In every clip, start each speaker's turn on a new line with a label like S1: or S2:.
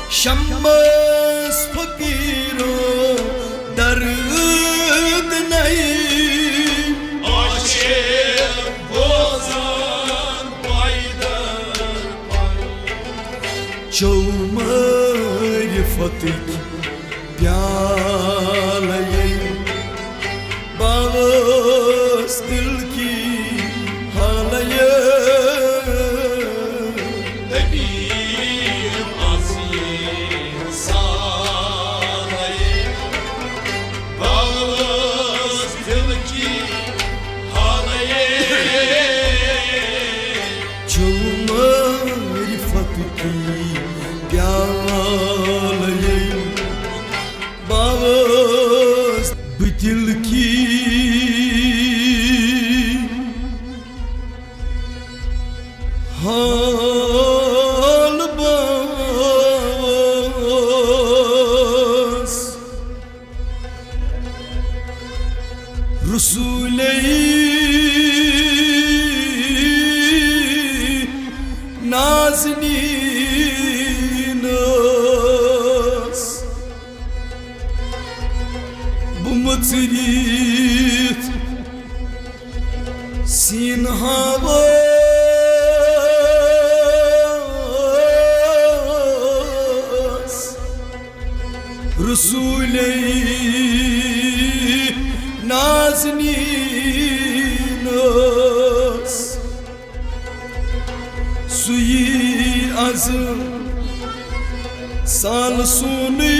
S1: शम्स फकीरों दर्द नहीं आशिक बोज़ान पायदर चौमर फतिक प्याले बावस दिल की हालये दिल की हाल बस रसूले नाज़नीन बुमत्रित सीन हवास रसूले नाज़नीन सुई अज़ साल सुनी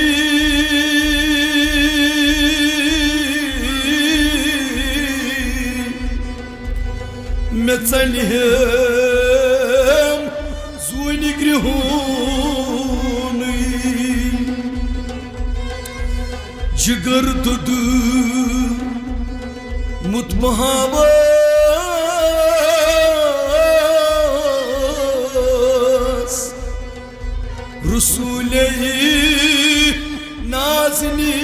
S1: में चलिहम ज़ूनी ग्रहूनी जिगर दुद मुतमहावस रसूले नाज़नीन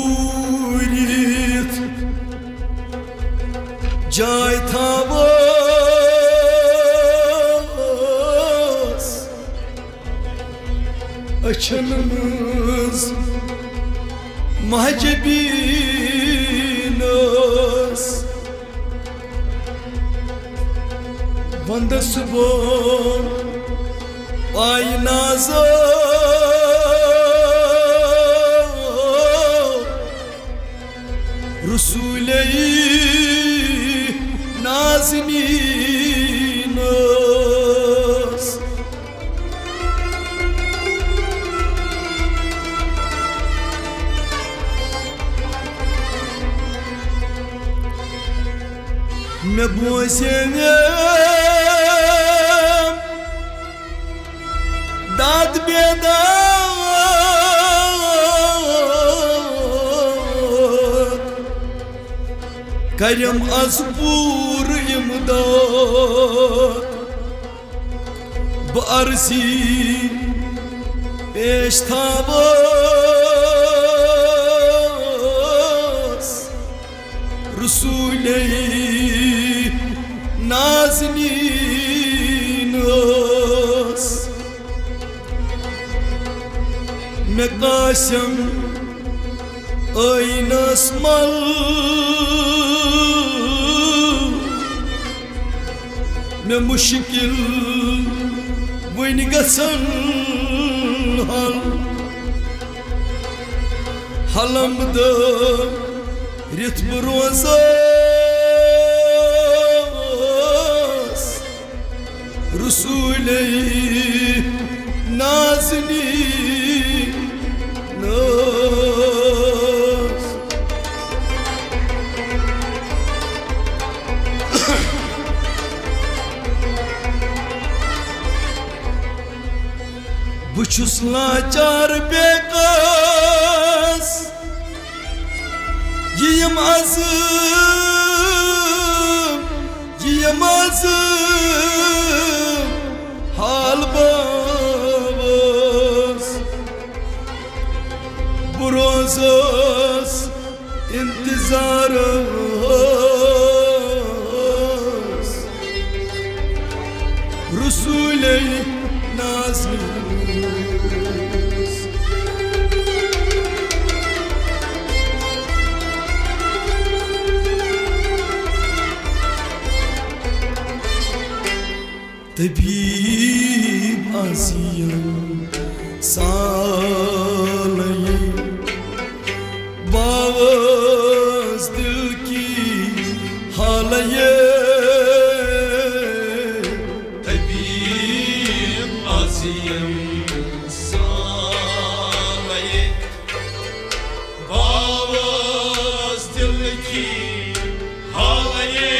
S1: बुपूरित जाय थावस अछन मज महजबीनस वंदस वो पाय नाज़ रसूले नाज़नीन मैं बोसेंगे दाद बेदा करम अज़पूर इमदाद बअर्ज़ी पेश थावस रसूले नाज़नीन में कासम ऐनस मल में मुश्किल वन गसन हल हलम द रित बरोज़स रसूले नाज़नीन बुछुस लाचार बेकस यम अज़ हाल बस बुरोज़स इंतज़ार नाज़नीस तबीब आसियम सालये बावज़ दिल की हालये
S2: तबीब आसियम सालये बावज़ दिल की हालये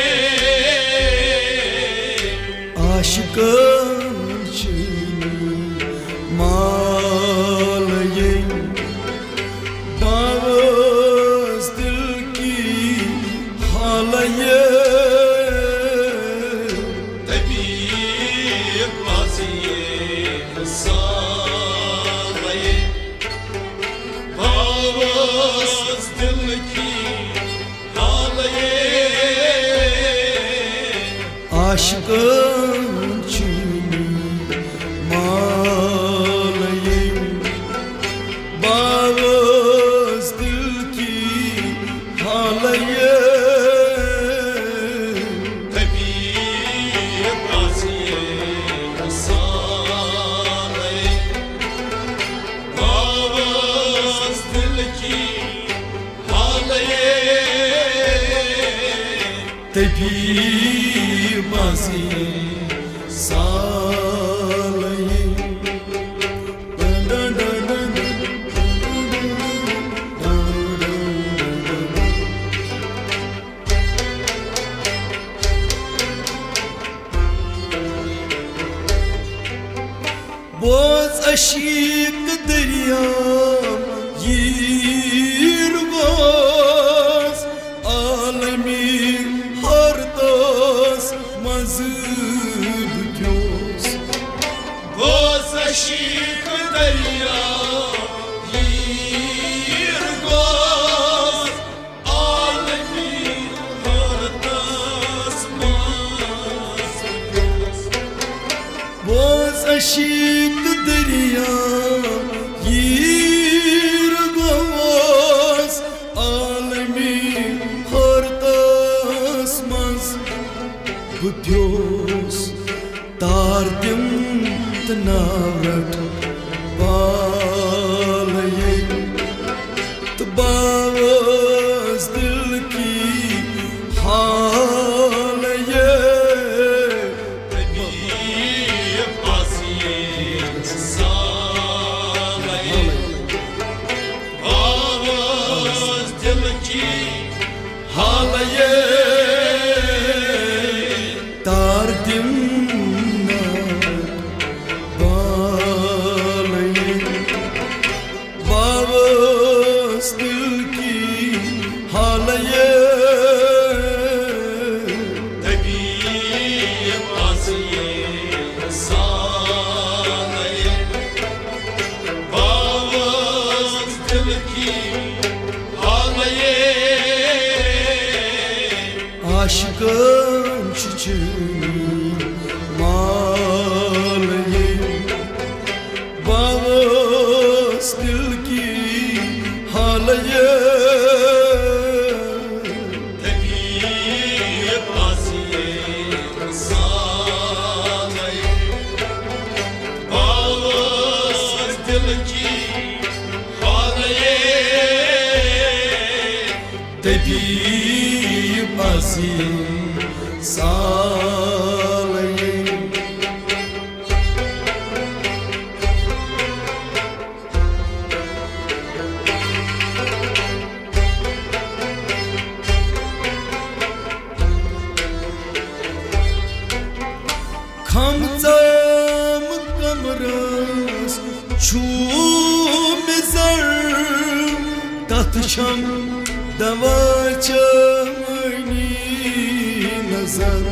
S1: आशिकान मालये बावज़ दिल की हालये
S2: तबीब आसियम सालये बावज़ दिल की हालये
S1: आशिकान मालये बावज़ दिल की हालये
S2: तबीब आसियम सालये बावज़ दिल की हालये
S1: तबीब आसियम सालये बोझ अशीक दरिया यीर गोस आलमी हर दोस मज़ब क्योस
S2: बोझ अशीक दरिया यीर गोस आलमी हर दोस मज़ब
S1: बोझ अशीक दरिया यीर गोस आलमी हर दोस मज़ब क्योस तार दिम तनावट बालये बावज़ दिल की हालये
S2: तबीब आसियम सालये बावज़ दिल की
S1: हालये तार दिम बालये बावज़ दिल की हालये
S2: तबीब आसियम सालये बावज़ दिल की हालये
S1: आशिकान मालये बावज़ दिल की हालये
S2: तबीब आसियम सालये बावज़ दिल की हालये
S1: तबीब आसियम सालये खमचम कमरस छूम जर तथ छम दवा चमनी नजर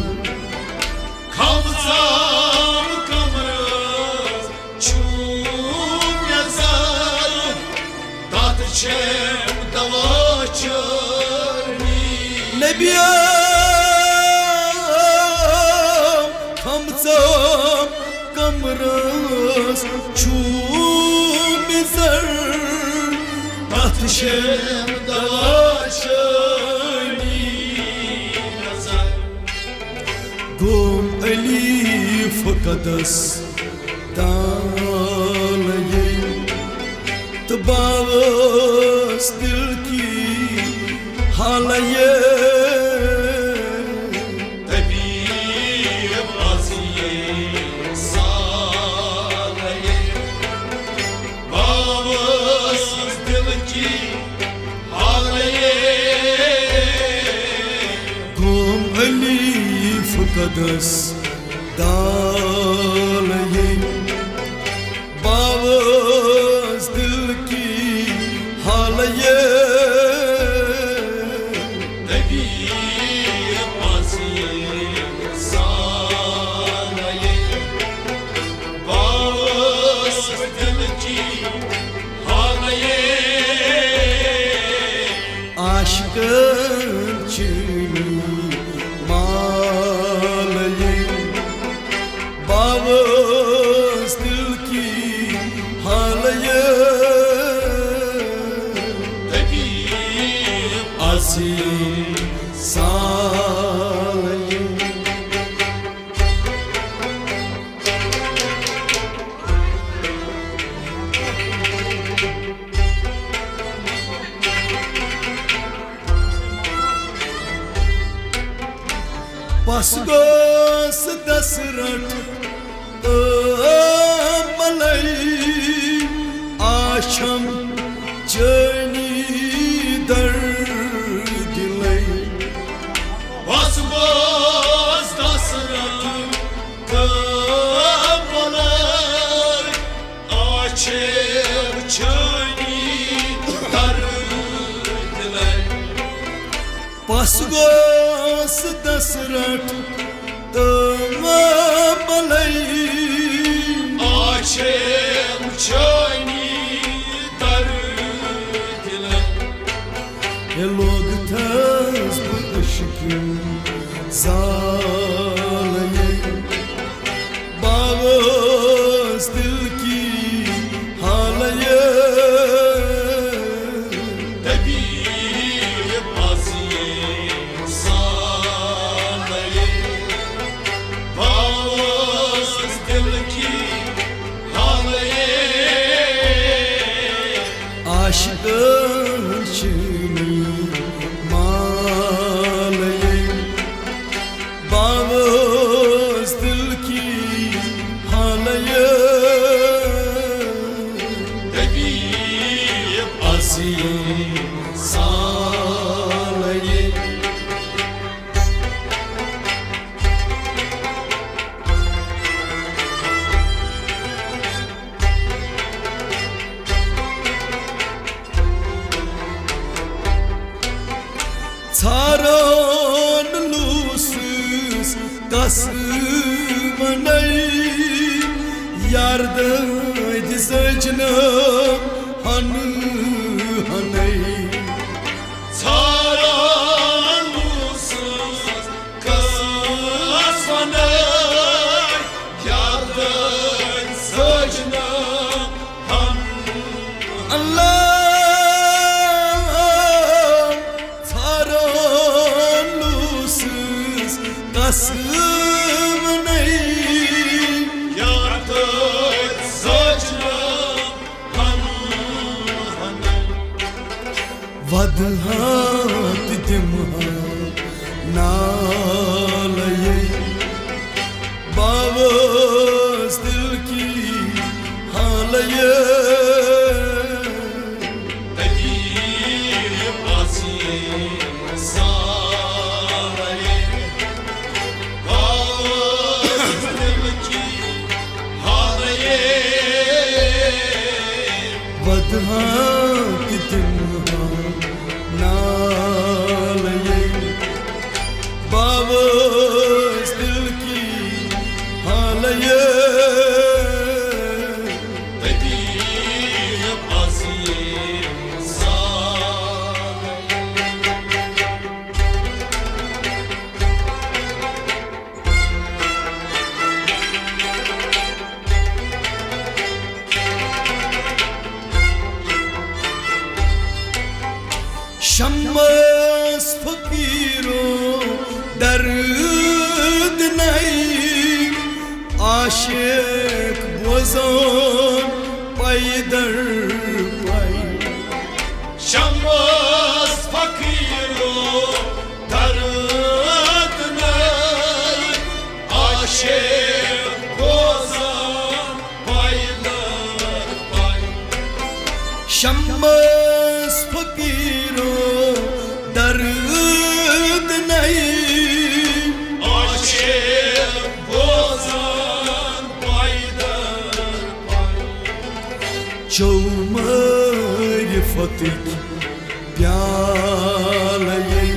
S2: खमचम कमरस छूम नजर तथ छम दवा चमनी
S1: नबिया खमचम कमर çum zer
S2: Ateşim davaçani nazar
S1: Gum elif kadas dalaye Tabavas dil ki halaye
S2: Tabib aziye salaye Babasız dil ki halaye
S1: Gum elif kadas dalaye Babas dil ki halaye
S2: Tabib aziye salaye Babasız dil ki halaye
S1: Aşkın çini malaye Babas dil ki halaye
S2: Tabib
S1: Asil salaye Pasgos dasrat malay Aşam cani dar dilay
S2: Basmaz dasratı kapalar Açır çayni dardılar
S1: Pasgos dasrat malay
S2: Açır çayni dardılar
S1: Log taz bışkın zalaye Babas dil ki halaye
S2: Tabib aziye salaye Babasız dil ki halaye
S1: Aşkın çini malaye Babas dil ki halaye
S2: Tabib aziye salaye
S1: Taran lusuz kasmanay Yardaydı secnam hanı hanay
S2: Saran mutsuz kasmanay Yardım sacına ham
S1: Allah taran lusuz kasmanay
S2: Yardım sacına ham
S1: Vadhat dimha nalaye Babas dil ki halaye
S2: Tabib aziye salaye Babasız dil ki halaye
S1: Vadhat dimha nalaye Babas dil ki halaye
S2: Tabib aziye salaye
S1: معرفتك प्याले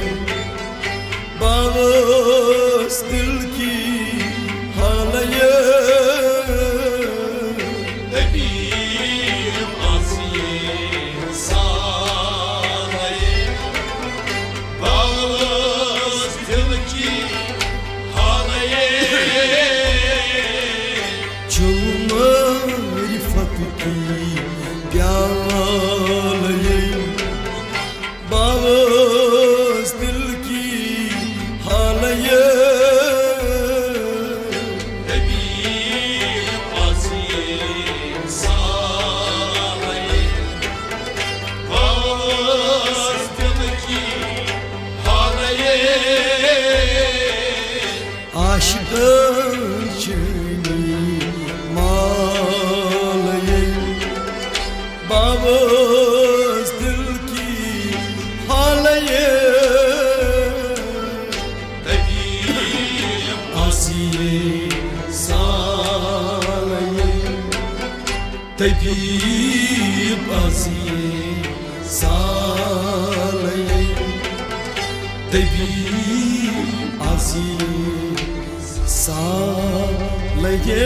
S1: बास दिल की हालये
S2: Tabib asiye sağlaye Bağız tilki halaye
S1: जो मारिफत की प्याले बास दिल की हालये
S2: Tabib asiye sağlaye Bağız tilki halaye
S1: आशिक़ चैनी मालये बाबस दिल की हालये
S2: Tabib
S1: आसिये सालये तबीब आसिये सालये तबीब आसिये सालये